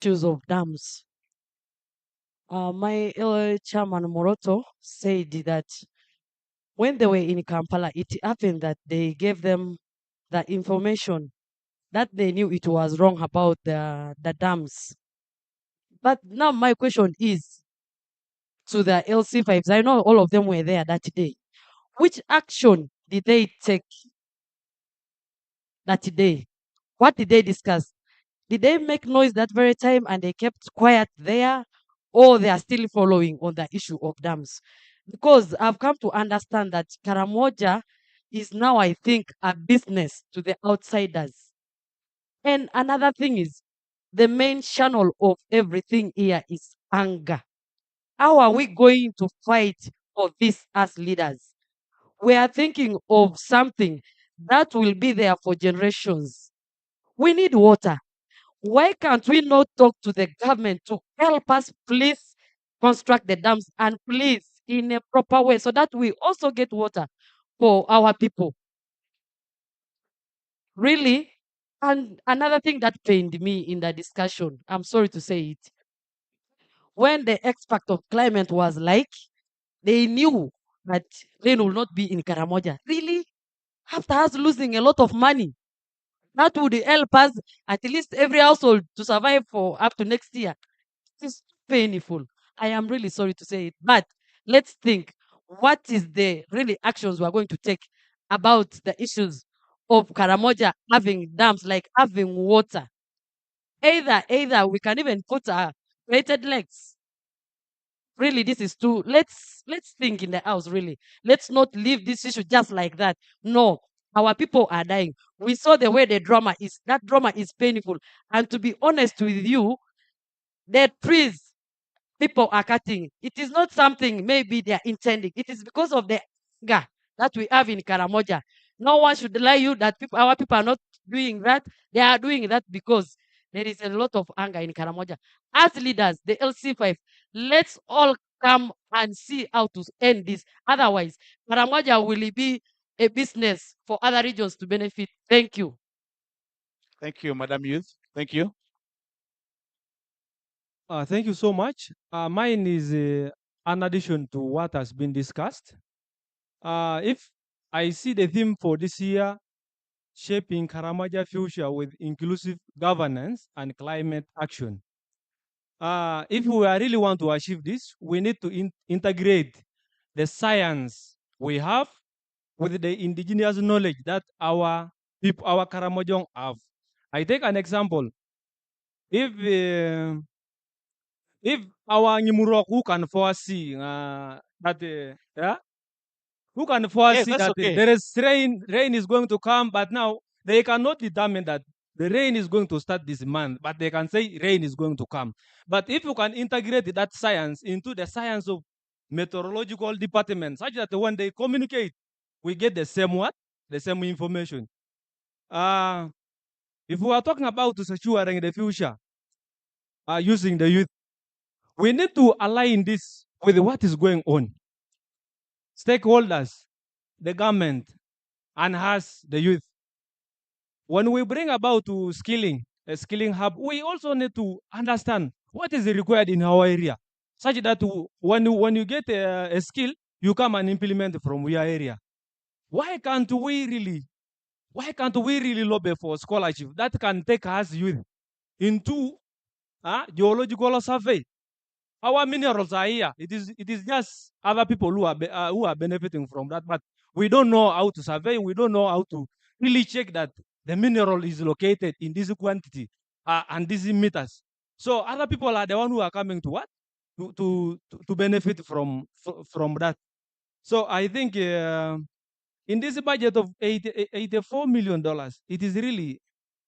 issues of dams. My chairman Moroto said that when they were in Kampala, it happened that they gave them the information that they knew it was wrong about the dams. But now my question is to the LC5s. I know all of them were there that day. Which action did they take that day? What did they discuss? Did they make noise that very time and they kept quiet there? Or they are still following on the issue of dams? Because I've come to understand that Karamoja is now, I think, a business to the outsiders. And another thing is the main channel of everything here is anger. How are we going to fight for this as leaders? We are thinking of something that will be there for generations. We need water. Why can't we not talk to the government to help us please construct the dams and please in a proper way so that we also get water for our people? Really? And another thing that pained me in the discussion, I'm sorry to say it, when the expert of climate was like, they knew that rain will not be in Karamoja. Really? After us losing a lot of money, that would help us at least every household to survive for up to next year. It's painful. I am really sorry to say it, but let's think what is the really actions we are going to take about the issues of Karamoja having dams, like having water. Either we can even put our weighted legs. Really, this is too. Let's think in the house. Really, let's not leave this issue just like that. No, our people are dying. We saw the way the drama is. That drama is painful. And to be honest with you, the trees people are cutting. It is not something maybe they are intending. It is because of the anger that we have in Karamoja. No one should lie you that our people are not doing that. They are doing that because there is a lot of anger in Karamoja. As leaders, the LC5, let's all come and see how to end this. Otherwise, Karamoja will be a business for other regions to benefit. Thank you. Thank you, Madam Youth. Thank you. Thank you so much. Mine is an addition to what has been discussed. If I see the theme for this year, shaping Karamaja future with inclusive governance and climate action. If we really want to achieve this, we need to integrate the science we have with the indigenous knowledge that our people, our Karamojong have. I take an example. If if our Nimurok who can foresee that yeah, who can Yes, foresee that's that okay. there is rain is going to come, but now they cannot determine that the rain is going to start this month, but they can say rain is going to come. But if you can integrate that science into the science of meteorological department, such that when they communicate, we get the same what? The same information. Uh, if we are talking about securing the future using the youth, we need to align this with what is going on. Stakeholders, the government, and us, the youth. When we bring about to skilling, a skilling hub, we also need to understand what is required in our area, such that when you get a skill, you come and implement from your area. Why can't we really? Why can't we really lobby for scholarship that can take us youth into geological survey? Our minerals are here. It is just other people who are benefiting from that, but we don't know how to survey. We don't know how to really check that the mineral is located in this quantity and these meters. So other people are the one who are coming to what to benefit from that. So I think in this budget of $84 million, it is really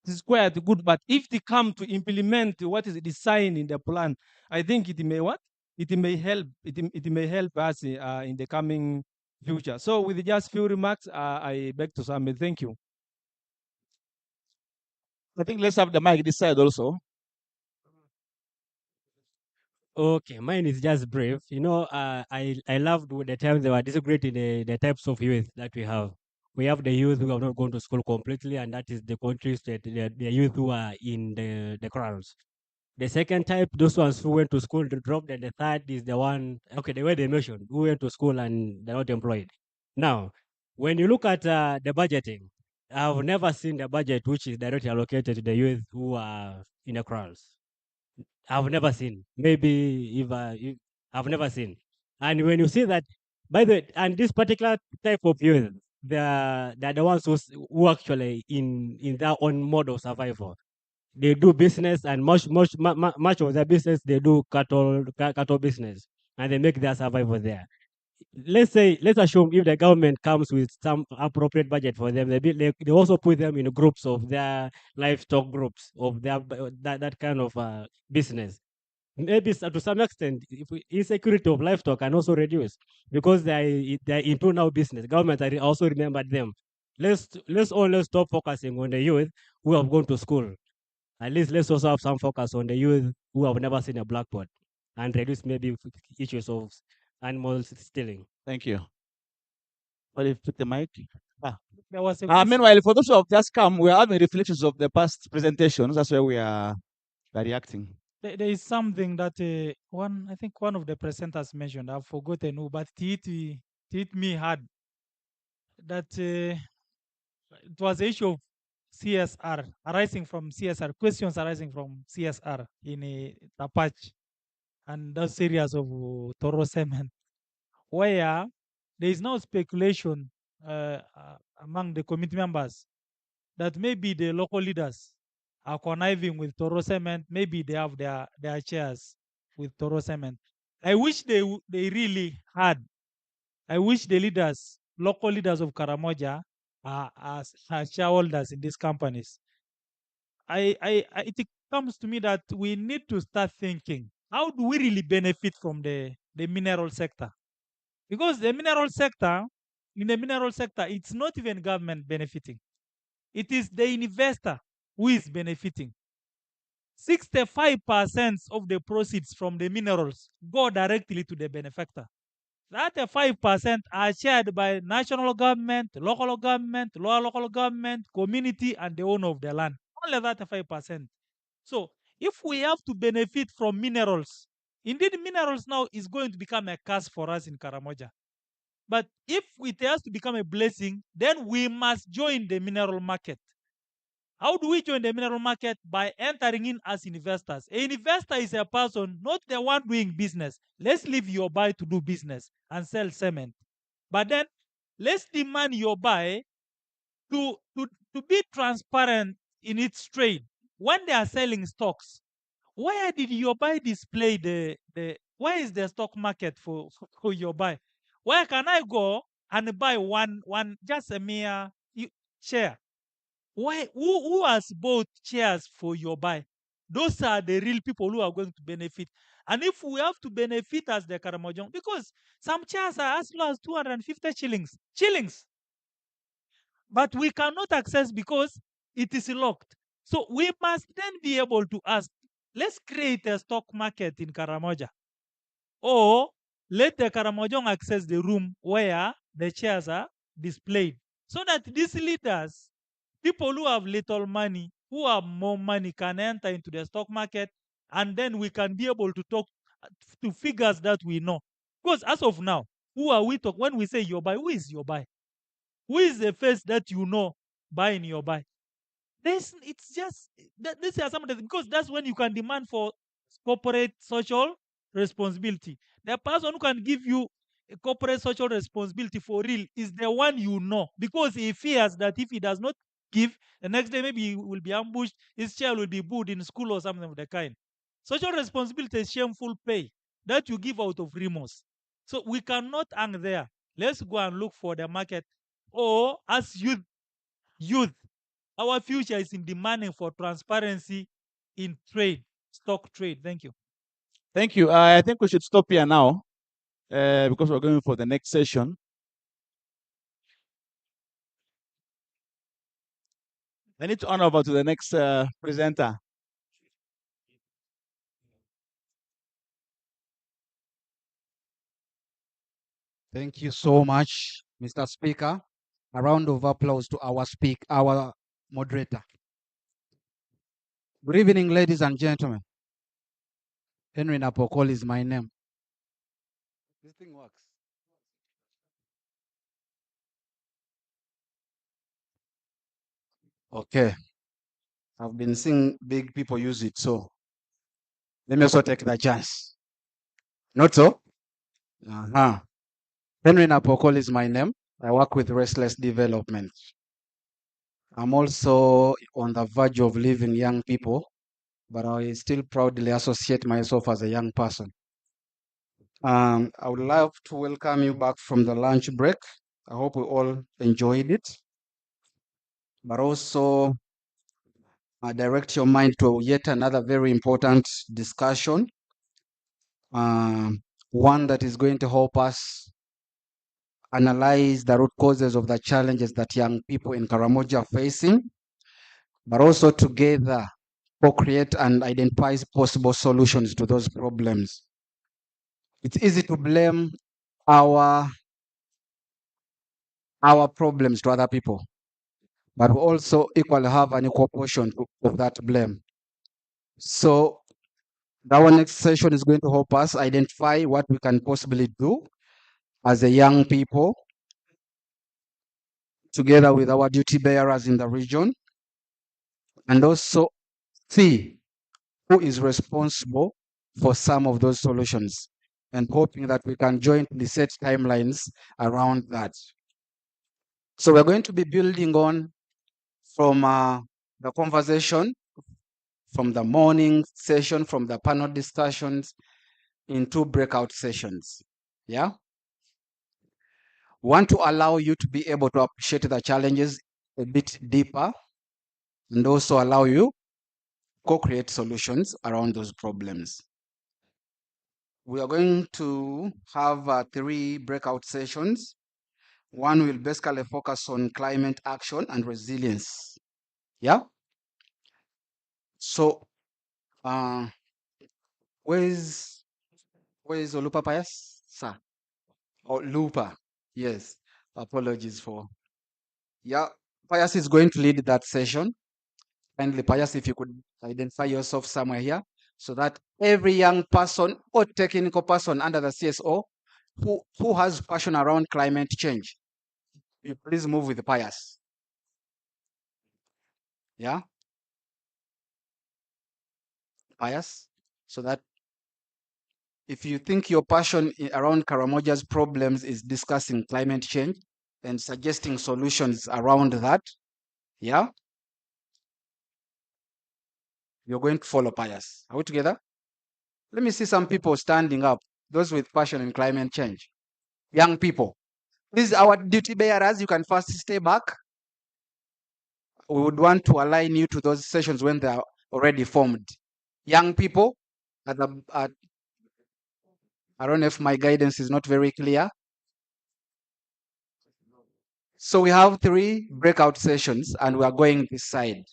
it is quite good. But if they come to implement what is designed in the plan, I think it may what? It may help. It may help us in the coming future. So with just few remarks, I beg to submit. Thank you. I think let's have the mic this side also. Okay, mine is just brief. I loved the time they were disaggregating the types of youth that we have. We have the youth who have not gone to school completely, and that is the countries that the youth who are in the crowds. The second type, those ones who went to school to drop, and the third is the one, okay, the way they mentioned, who went to school and they're not employed. Now, when you look at the budgeting, I've never seen the budget which is directly allocated to the youth who are in the crowds. I've never seen. Maybe if I've never seen. And when you see that, by the way, and this particular type of youth, they're the ones who actually in their own mode of survival. They do business, and much of their business they do cattle business, and they make their survival there. Let's assume if the government comes with some appropriate budget for them, they also put them in groups of their livestock groups of their that kind of business. Maybe to some extent, if insecurity of livestock can also reduce because they're into now business. Government also remembered them. Let's stop focusing on the youth who have gone to school. At least let's also have some focus on the youth who have never seen a blackboard and reduce maybe issues of animals stealing. Thank you. But if put the mic. There was a question. Meanwhile, for those who have just come, we are having reflections of the past presentations. That's why we are reacting. There is something that I think one of the presenters mentioned. I've forgotten who, but it hit me hard. That it was the issue of CSR arising from CSR, questions arising from CSR in Tapach and those areas of Toro Cement, where there is no speculation among the committee members that maybe the local leaders are conniving with Toro Cement. Maybe they have their chairs with Toro Cement. I wish they really had. I wish the leaders, local leaders of Karamoja, are shareholders in these companies. It comes to me that we need to start thinking, how do we really benefit from the mineral sector? Because in the mineral sector, it's not even government benefiting. It is the investor who is benefiting. 65% of the proceeds from the minerals go directly to the benefactor. That 5% are shared by national government, local government, local government, community, and the owner of the land. Only that 5%. So if we have to benefit from minerals, indeed minerals now is going to become a curse for us in Karamoja. But if it has to become a blessing, then we must join the mineral market. How do we join the mineral market? By entering in as investors. An investor is a person, not the one doing business. Let's leave your buy to do business and sell cement. But then let's demand your buy to be transparent in its trade. When they are selling stocks, where did your buy display the where is the stock market for your buy? Where can I go and buy one just a mere share? Why who has bought shares for your buy? Those are the real people who are going to benefit. And if we have to benefit as the Karamojong, because some shares are as low as 250 shillings, but we cannot access because it is locked. So we must then be able to ask, let's create a stock market in Karamoja, or let the Karamojong access the room where the shares are displayed, so that these leaders, people who have little money, who have more money, can enter into the stock market, and then we can be able to talk to figures that we know. Because as of now, who are we talk when we say your buy? Who is your buy? Who is the face that you know buying your buy? It's just these are some of the, because that's when you can demand for corporate social responsibility. The person who can give you a corporate social responsibility for real is the one you know, because he fears that if he does not give, the next day maybe he will be ambushed, his child will be bullied in school or something of the kind. Social responsibility is shameful pay that you give out of remorse. So we cannot hang there. Let's go and look for the market. Or as youth, our future is in demanding for transparency in trade, stock trade. Thank you. Thank you. I think we should stop here now because we're going for the next session. I need to hand over to the next presenter. Thank you so much, Mr. Speaker. A round of applause to our moderator. Good evening, ladies and gentlemen. Henry Napokol is my name. This thing works. Okay. I've been seeing big people use it, so let me also take the chance. Not so? Uh-huh. Henry Napokol is my name. I work with Restless Development. I'm also on the verge of leaving young people, but I still proudly associate myself as a young person. I would love to welcome you back from the lunch break. I hope we all enjoyed it, but also direct your mind to yet another very important discussion, one that is going to help us analyze the root causes of the challenges that young people in Karamoja are facing, but also together co-create and identify possible solutions to those problems. It's easy to blame our problems to other people, but we also equally have an equal portion of that blame. So our next session is going to help us identify what we can possibly do as a young people, together with our duty bearers in the region, and also see who is responsible for some of those solutions, and hoping that we can jointly set timelines around that. So we're going to be building on from the conversation, from the morning session, from the panel discussions, into breakout sessions. Yeah? Want to allow you to be able to appreciate the challenges a bit deeper, and also allow you co-create solutions around those problems. We are going to have 3 breakout sessions. One will basically focus on climate action and resilience. Yeah. So, where's Olupa Pius, sir? Or Lupa? Yes. Apologies for. Yeah. Pius is going to lead that session. Kindly, Pius, if you could identify yourself somewhere here, so that every young person or technical person under the CSO who has passion around climate change, you please move with Pius. Yeah, Pius, so that if you think your passion around Karamoja's problems is discussing climate change and suggesting solutions around that, yeah, you're going to follow Pius. Are we together? Let me see some people standing up, those with passion in climate change. Young people. These are our duty bearers. You can first stay back. We would want to align you to those sessions when they are already formed. Young people, I don't know if my guidance is not very clear. So we have 3 breakout sessions, and we are going this side.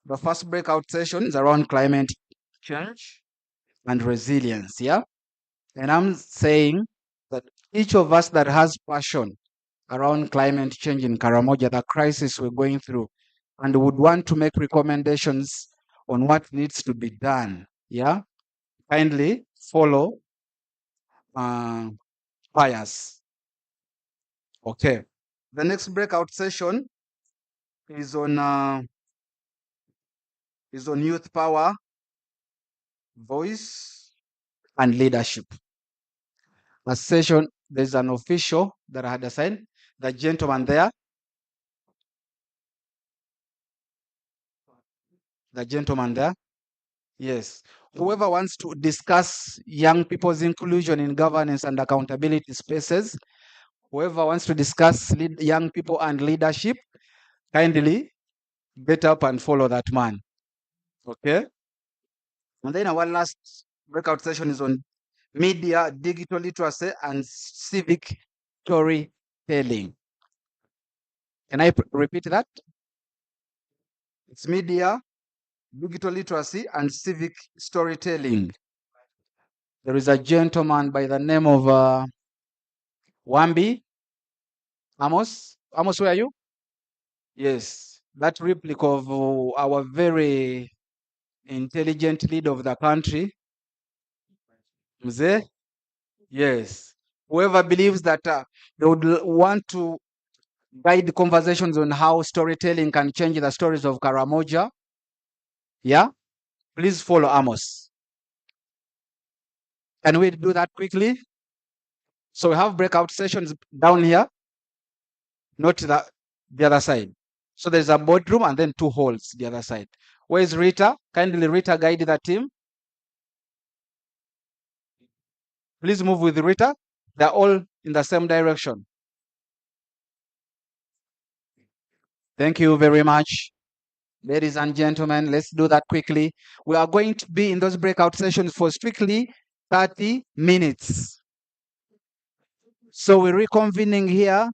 The first breakout session is around climate change and resilience. Yeah. And I'm saying that each of us that has passion around climate change in Karamoja, the crisis we're going through, and would want to make recommendations on what needs to be done. Yeah, kindly follow Pius. Okay. The next breakout session is on youth power, voice, and leadership. A session, there's an official that I had assigned, the gentleman there. The gentleman there. Yes. Whoever wants to discuss young people's inclusion in governance and accountability spaces, whoever wants to discuss young people and leadership, kindly get up and follow that man. Okay? And then our last breakout session is on media, digital literacy, and civic storytelling. Can I repeat that? It's media, digital literacy, and civic storytelling. There is a gentleman by the name of Wambi. Amos? Amos, where are you? Yes, that replica of our very intelligent leader of the country. Mzee? Yes. Whoever believes that they would want to guide conversations on how storytelling can change the stories of Karamoja, yeah, please follow Amos. Can we do that quickly? So we have breakout sessions down here, not the other side. So there's a boardroom and then 2 halls the other side. Where is Rita? Kindly Rita guide the team. Please move with Rita. They're all in the same direction. Thank you very much. Ladies and gentlemen, let's do that quickly. We are going to be in those breakout sessions for strictly 30 minutes. So we're reconvening here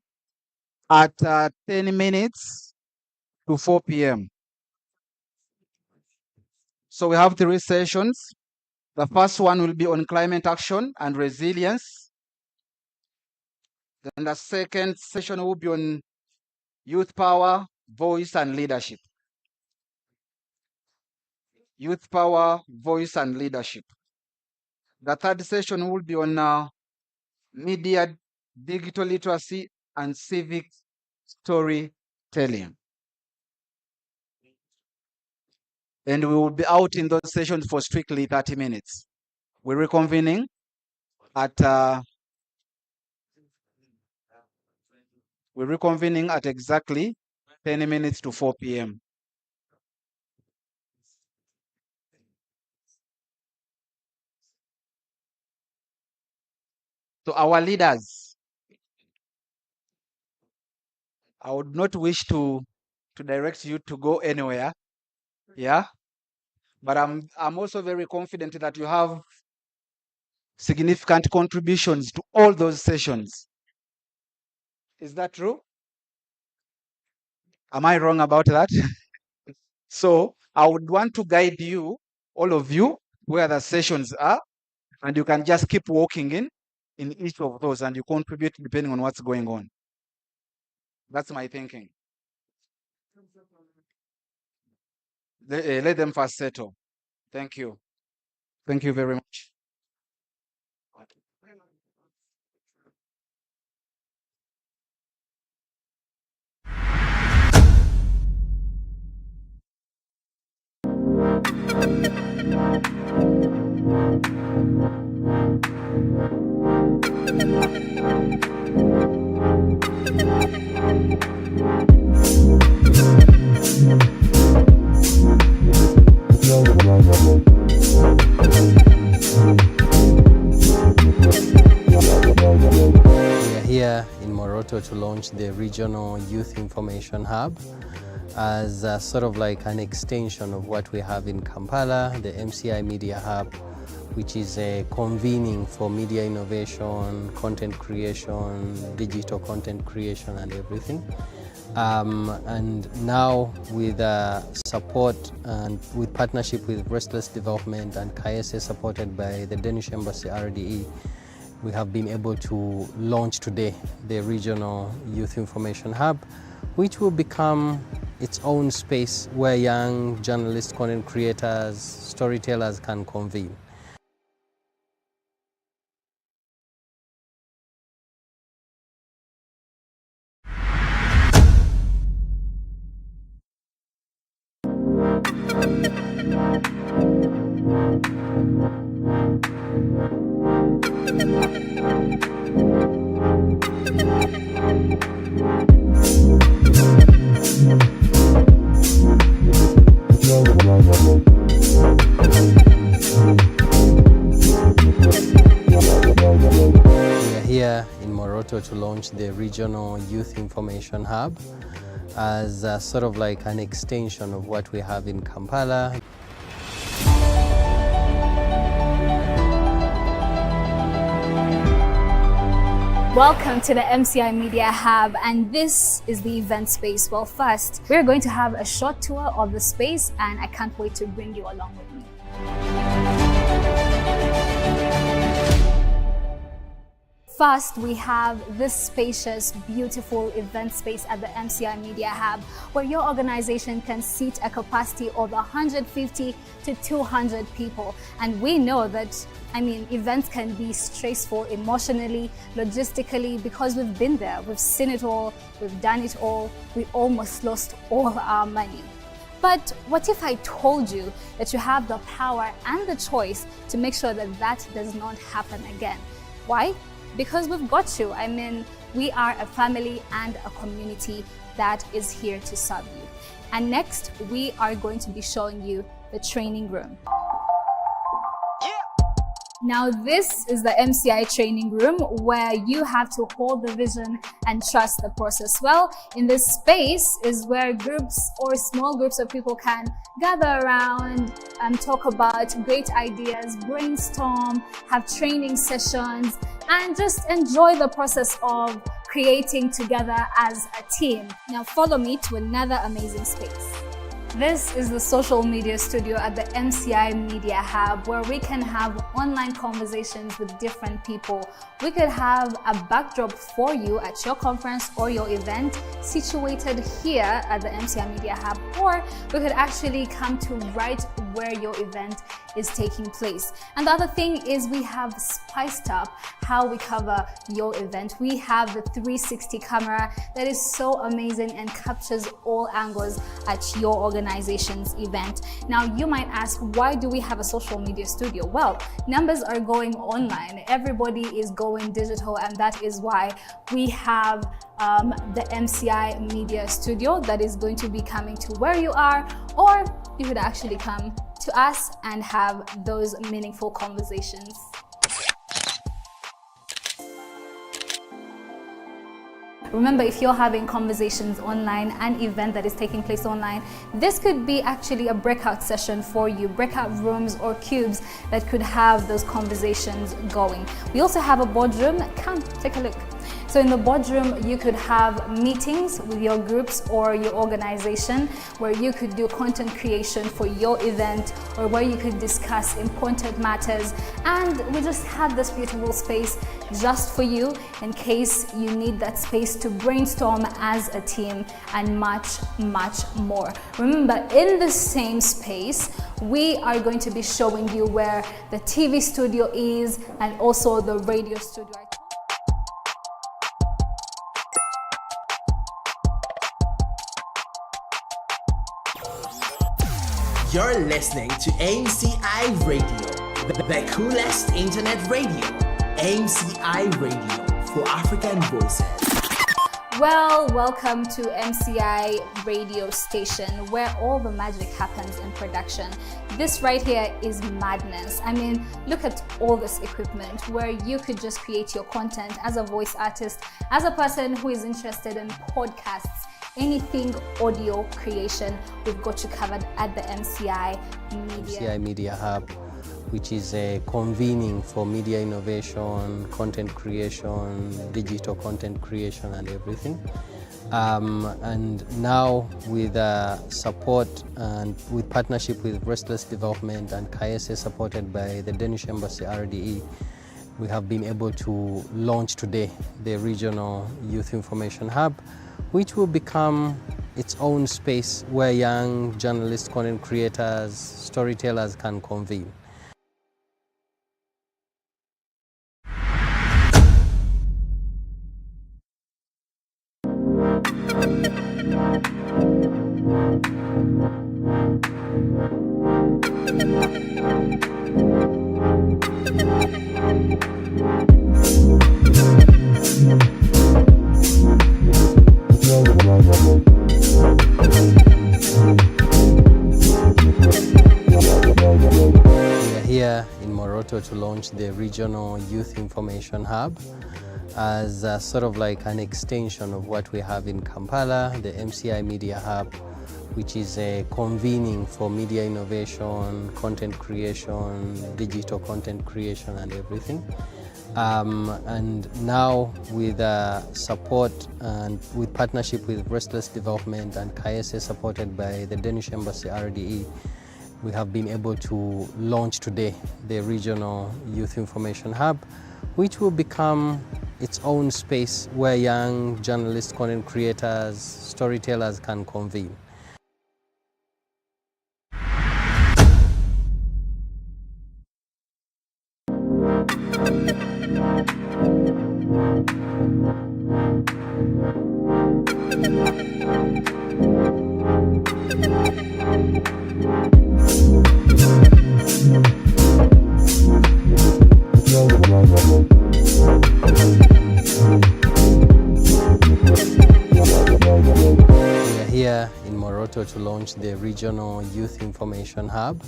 at 10 minutes to 4 p.m. So we have 3 sessions. The first one will be on climate action and resilience. Then the second session will be on youth power, voice, and leadership. Youth power, voice, and leadership. The third session will be on media, digital literacy, and civic storytelling. And we will be out in those sessions for strictly 30 minutes. We're reconvening at exactly 10 minutes to 4 p.m. So our leaders, I would not wish to direct you to go anywhere, yeah, but I'm also very confident that you have significant contributions to all those sessions. Is that true? Am I wrong about that? So I would want to guide you, all of you, where the sessions are, and you can just keep walking in each of those, and you contribute depending on what's going on. That's my thinking. Let them first settle. Thank you. Thank you very much. We are here in Moroto to launch the Regional Youth Information Hub as sort of like an extension of what we have in Kampala, the MCI Media Hub, which is a convening for media innovation, content creation, digital content creation and everything. And now with support and with partnership with Restless Development and KSA supported by the Danish Embassy RDE, we have been able to launch today the Regional Youth Information Hub, which will become its own space where young journalists, content creators, storytellers can convene. We are here in Moroto to launch the Regional Youth Information Hub as sort of like an extension of what we have in Kampala. Welcome to the MCI Media Hub, and this is the event space. Well, first, we're going to have a short tour of the space, and I can't wait to bring you along with me. First, we have this spacious, beautiful event space at the MCI Media Hub, where your organization can seat a capacity of 150 to 200 people. And we know that, events can be stressful emotionally, logistically, because we've been there, we've seen it all, we've done it all, we almost lost all our money. But what if I told you that you have the power and the choice to make sure that that does not happen again? Why? Because we've got you. We are a family and a community that is here to serve you. And next, we are going to be showing you the training room. Now, this is the MCI training room where you have to hold the vision and trust the process. Well, in this space is where groups or small groups of people can gather around and talk about great ideas, brainstorm, have training sessions, and just enjoy the process of creating together as a team. Now, follow me to another amazing space. This is the social media studio at the MCI Media Hub, where we can have online conversations with different people. We could have a backdrop for you at your conference or your event situated here at the MCI Media Hub, or we could actually come to right where your event is taking place. And the other thing is we have spiced up how we cover your event. We have the 360 camera that is so amazing and captures all angles at your organization's event. Now, you might ask, why do we have a social media studio? Well, numbers are going online. Everybody is going digital, and that is why we have the MCI Media Studio that is going to be coming to where you are, or you could actually come to us and have those meaningful conversations. Remember, if you're having conversations online, an event that is taking place online, this could be actually a breakout session for you, breakout rooms or cubes that could have those conversations going. We also have a boardroom. Come, take a look. So in the boardroom, you could have meetings with your groups or your organization where you could do content creation for your event, or where you could discuss important matters. And we just have this beautiful space just for you in case you need that space to brainstorm as a team, and much, much more. Remember, in the same space, we are going to be showing you where the TV studio is and also the radio studio. You're listening to MCI Radio, the coolest internet radio. MCI Radio for African voices. Well, welcome to MCI radio station, where all the magic happens in production. This right here is madness. Look at all this equipment where you could just create your content as a voice artist, as a person who is interested in podcasts, anything audio creation. We've got you covered at the MCI Media Hub, which is a convening for media innovation, content creation, digital content creation, and everything. And now with support and with partnership with Restless Development and KSA, supported by the Danish Embassy RDE, we have been able to launch today the Regional Youth Information Hub, which will become its own space where young journalists, content creators, storytellers can convene. To launch the Regional Youth Information Hub as sort of like an extension of what we have in Kampala, the MCI Media Hub, which is a convening for media innovation, content creation, digital content creation, and everything. And now with support and with partnership with Restless Development and KSA, supported by the Danish Embassy RDE, we have been able to launch today the Regional Youth Information Hub, which will become its own space where young journalists, content creators, storytellers can convene. Here in Moroto to launch the Regional Youth Information Hub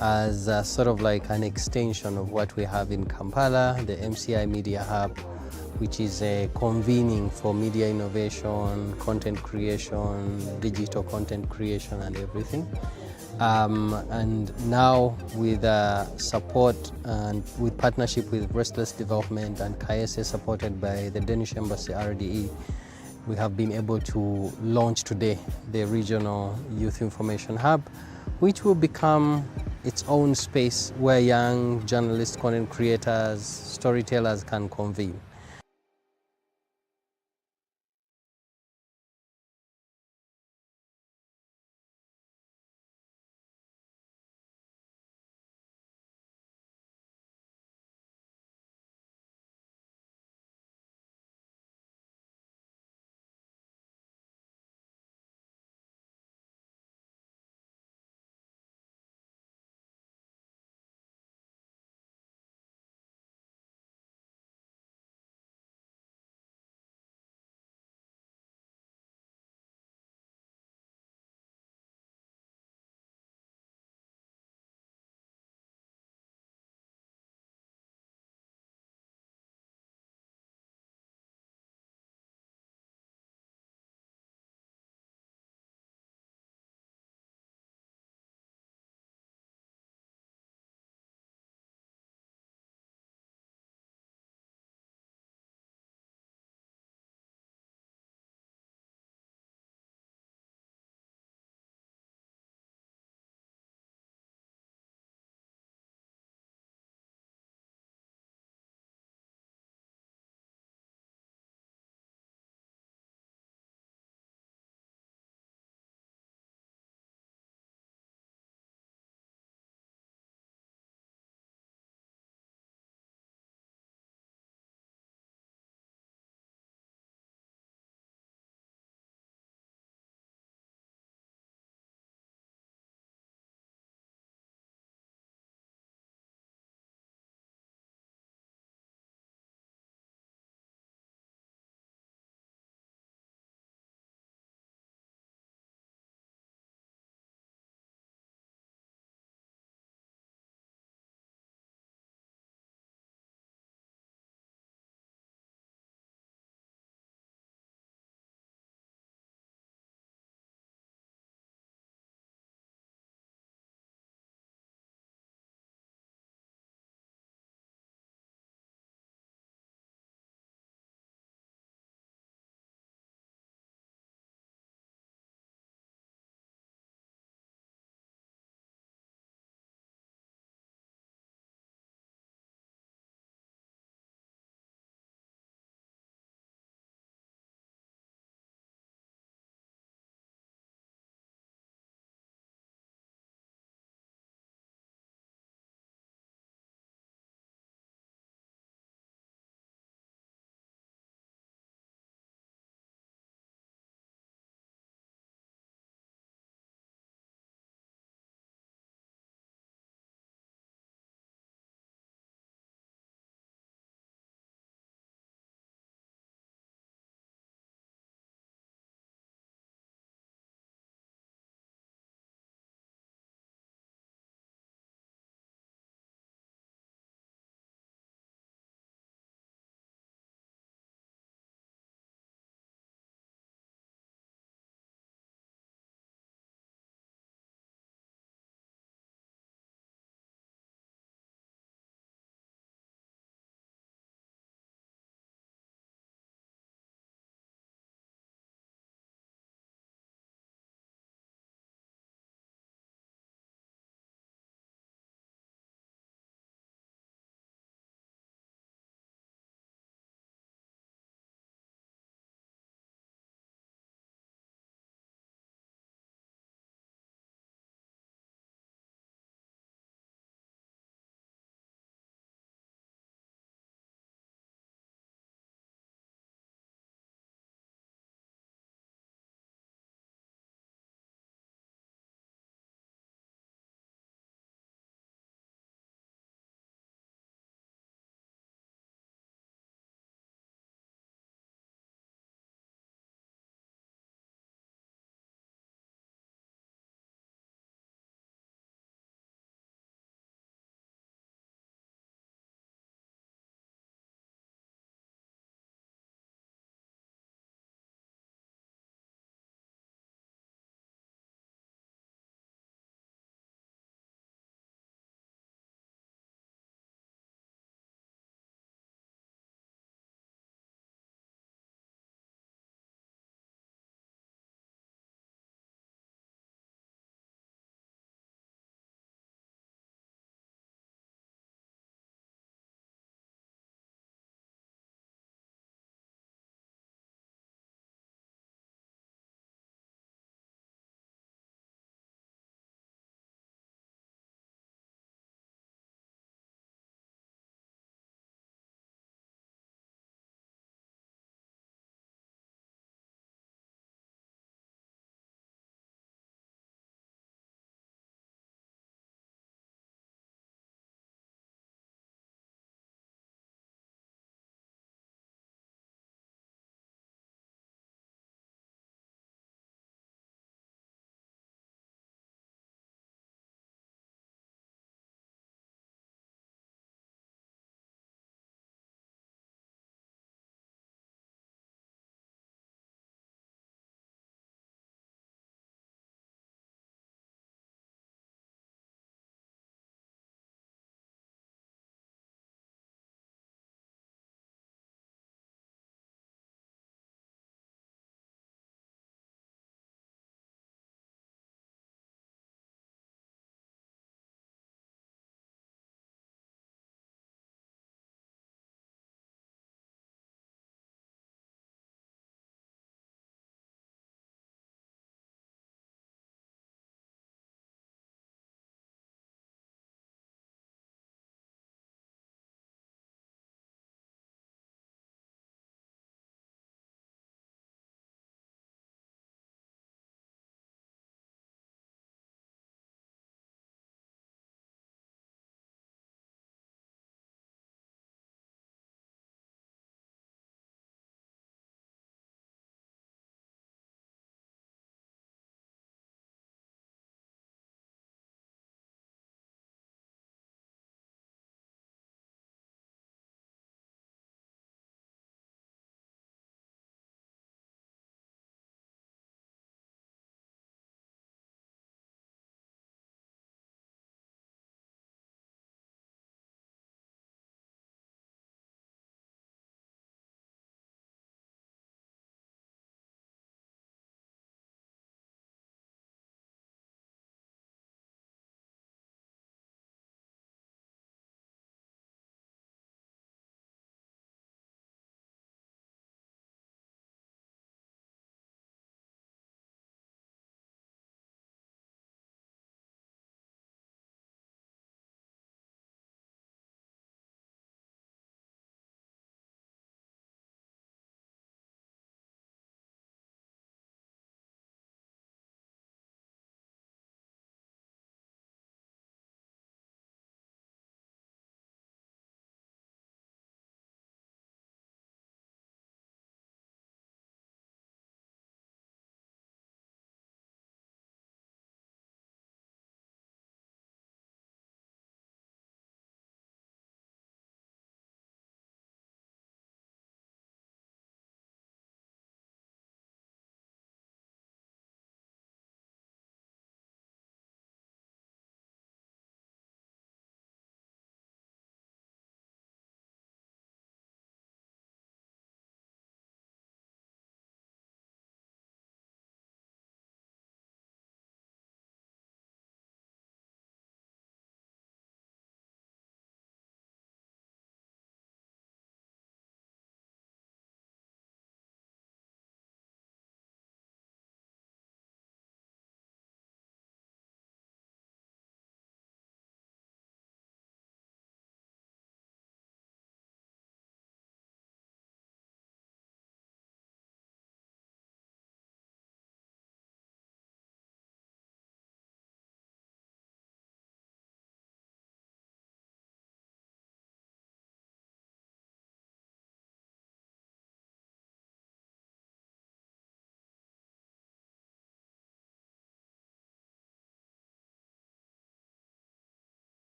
as sort of like an extension of what we have in Kampala, the MCI Media Hub, which is a convening for media innovation, content creation, digital content creation and everything. And now with support and with partnership with Restless Development and KSA supported by the Danish Embassy RDE, we have been able to launch today the Regional Youth Information Hub, which will become its own space where young journalists, content creators, storytellers can convene.